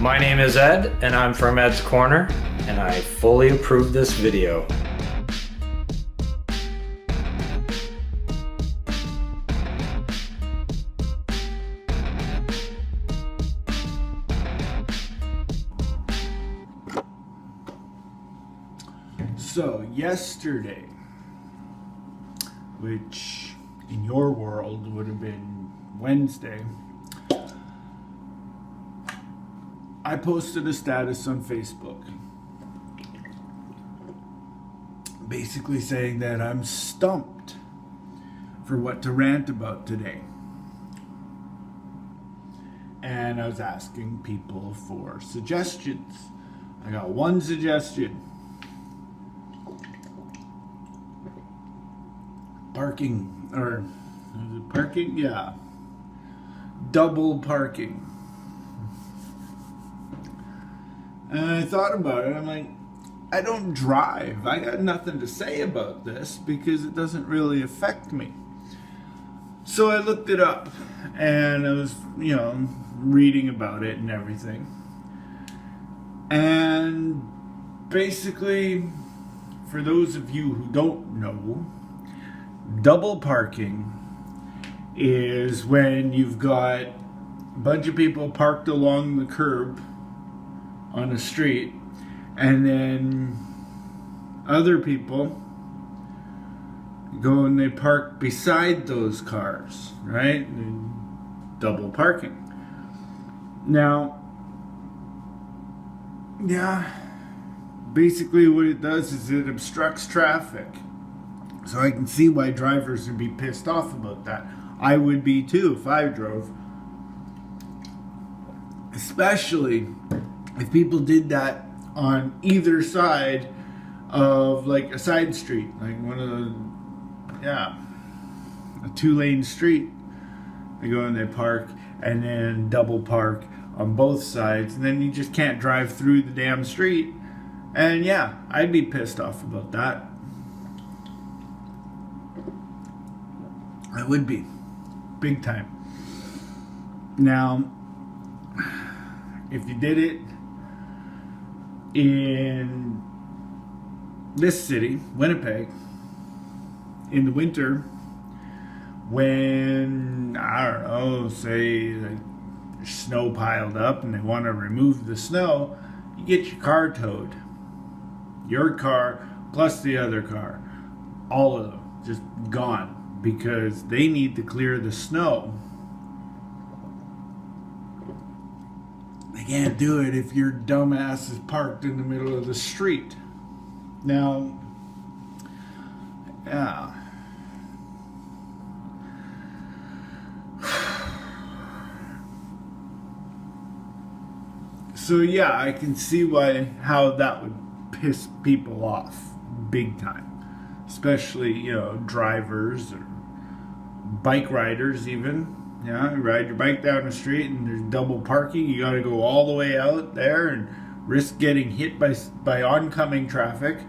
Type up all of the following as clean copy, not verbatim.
My name is Ed, and I'm from Ed's Corner, and I fully approve this video. So yesterday, which in your world would have been Wednesday, I posted a status on Facebook basically saying that I'm stumped for what to rant about today. And I was asking people for suggestions. I got one suggestion. Parking, or is it parking? Yeah. Double parking. And I thought about it. I'm like, I don't drive. I got nothing to say about this because it doesn't really affect me. So I looked it up and I was, reading about it and everything. And basically, for those of you who don't know, double parking is when you've got a bunch of people parked along the curb on a street, and then other people go and they park beside those cars, right? Double parking. Now, basically what it does is it obstructs traffic. So I can see why drivers would be pissed off about that. I would be too if I drove. Especially if people did that on either side of like a side street, like one of the, a 2-lane street. They go and they park and then double park on both sides, and then you just can't drive through the damn street. And I'd be pissed off about that. I would be. Big time. Now, if you did it in this city, Winnipeg, in the winter, when, I don't know, say like there's snow piled up and they want to remove the snow, you get your car towed. Your car plus the other car. All of them just gone because they need to clear the snow. They can't do it if your dumbass is parked in the middle of the street. Now, So I can see how that would piss people off big time. Especially, drivers or bike riders even. You ride your bike down the street and there's double parking. You got to go all the way out there and risk getting hit by oncoming traffic.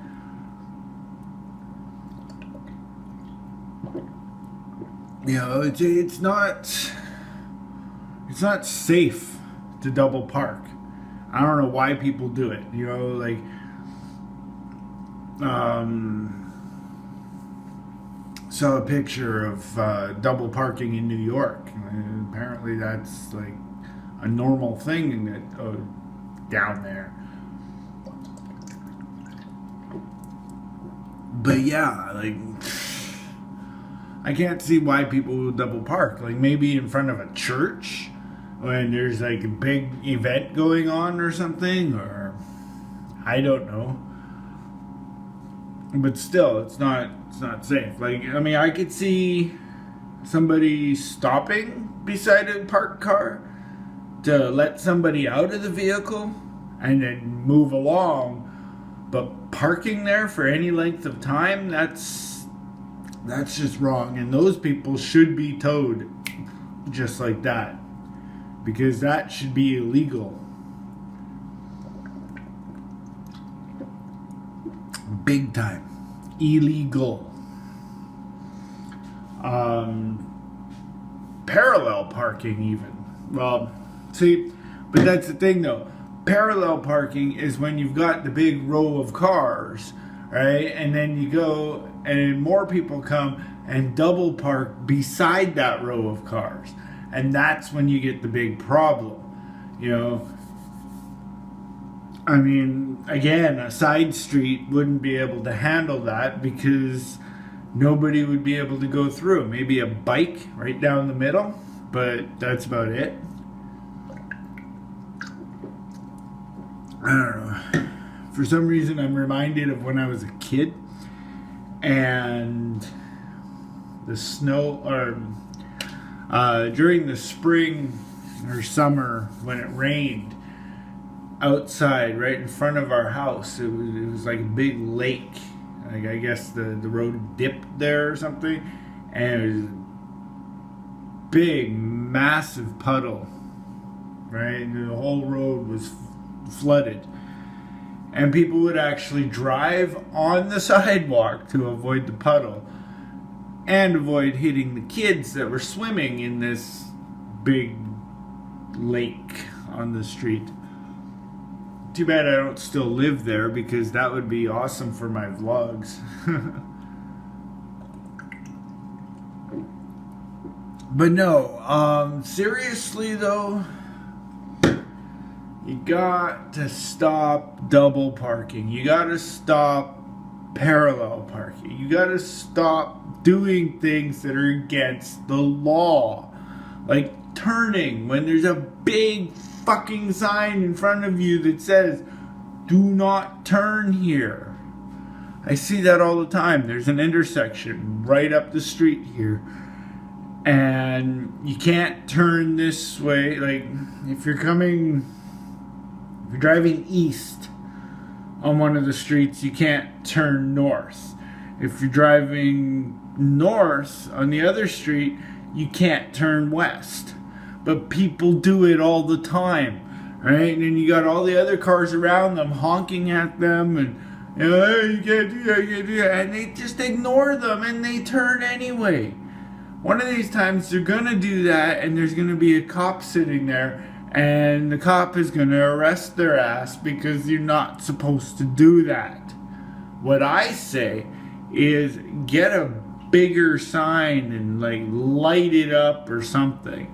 It's not safe to double park. I don't know why people do it. Saw a picture of double parking in New York. And apparently that's like a normal thing down there. But I can't see why people will double park. Like maybe in front of a church when there's like a big event going on or something, or I don't know. But still, it's not safe. I could see somebody stopping beside a parked car to let somebody out of the vehicle and then move along. But parking there for any length of time, that's just wrong. And those people should be towed just like that. Because that should be illegal. Big time. Illegal. Parallel parking even. Well, see, but that's the thing though. Parallel parking is when you've got the big row of cars, right? And then you go and more people come and double park beside that row of cars. And that's when you get the big problem. You know, I mean, again, a side street wouldn't be able to handle that because nobody would be able to go through. Maybe a bike right down the middle, but that's about it. I don't know. For some reason, I'm reminded of when I was a kid and the snow, or during the spring or summer when it rained outside right in front of our house. It was like a big lake. Like, I guess the road dipped there or something, and it was a big, massive puddle, right? And the whole road was flooded. And people would actually drive on the sidewalk to avoid the puddle and avoid hitting the kids that were swimming in this big lake on the street. Too bad I don't still live there, because that would be awesome for my vlogs. But no, seriously though, you got to stop double parking. You got to stop parallel parking. You got to stop doing things that are against the law. Like turning when there's a big fucking sign in front of you that says, "Do not turn here." I see that all the time. There's an intersection right up the street here, and you can't turn this way. Like, if you're driving east on one of the streets, you can't turn north. If you're driving north on the other street, you can't turn west. But people do it all the time, right? And then you got all the other cars around them honking at them, and hey, you can't do that, you can't do that, and they just ignore them and they turn anyway. One of these times they're gonna do that, and there's gonna be a cop sitting there, and the cop is gonna arrest their ass because you're not supposed to do that. What I say is get a bigger sign and like light it up or something,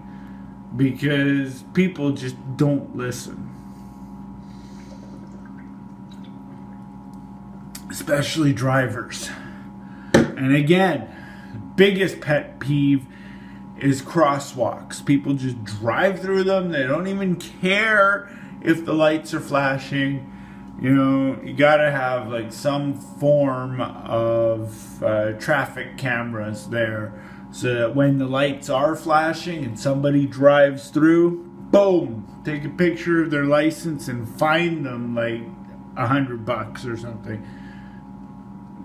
because people just don't listen. Especially drivers. And again, biggest pet peeve is crosswalks. People just drive through them. They don't even care if the lights are flashing. You know, you gotta have like some form of traffic cameras there, so that when the lights are flashing and somebody drives through, boom, take a picture of their license and fine them like $100 or something,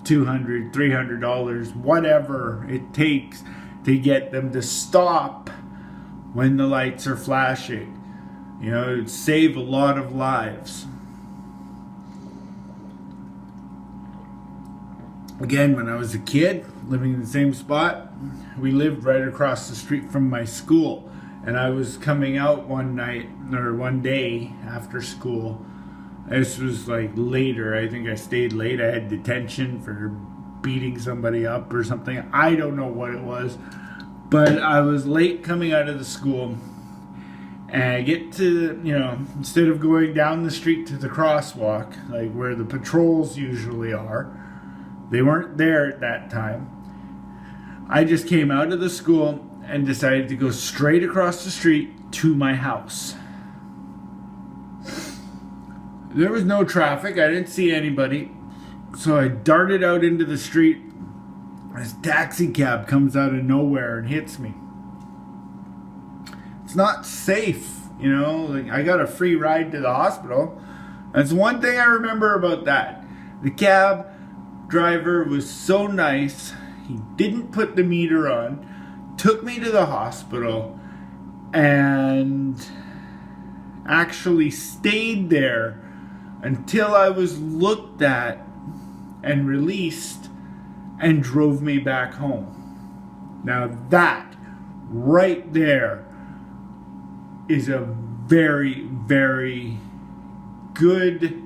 $200, $300, whatever it takes to get them to stop when the lights are flashing. You know, it'd save a lot of lives. Again, when I was a kid, living in the same spot, we lived right across the street from my school. And I was coming out one day after school. This was like later. I think I stayed late. I had detention for beating somebody up or something. I don't know what it was. But I was late coming out of the school. And I get to, instead of going down the street to the crosswalk, like where the patrols usually are, they weren't there at that time. I just came out of the school and decided to go straight across the street to my house. There was no traffic. I didn't see anybody. So I darted out into the street. This taxi cab comes out of nowhere and hits me. It's not safe, Like, I got a free ride to the hospital. That's one thing I remember about that. The cab driver was so nice. He didn't put the meter on, took me to the hospital, and actually stayed there until I was looked at and released, and drove me back home. Now that right there is a very, very good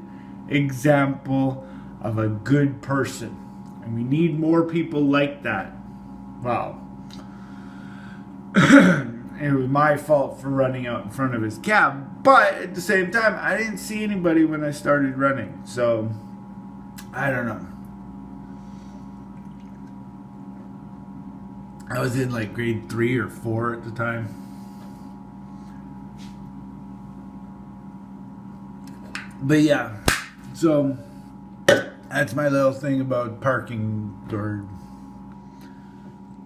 example of a good person. And we need more people like that. Wow. It was my fault for running out in front of his cab. But at the same time, I didn't see anybody when I started running. So, I don't know. I was in like grade 3 or 4 at the time. But yeah, so that's my little thing about parking or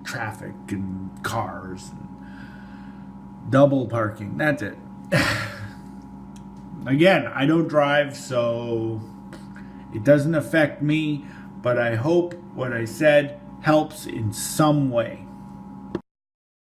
traffic and cars and double parking. That's it. Again, I don't drive, so it doesn't affect me, but I hope what I said helps in some way.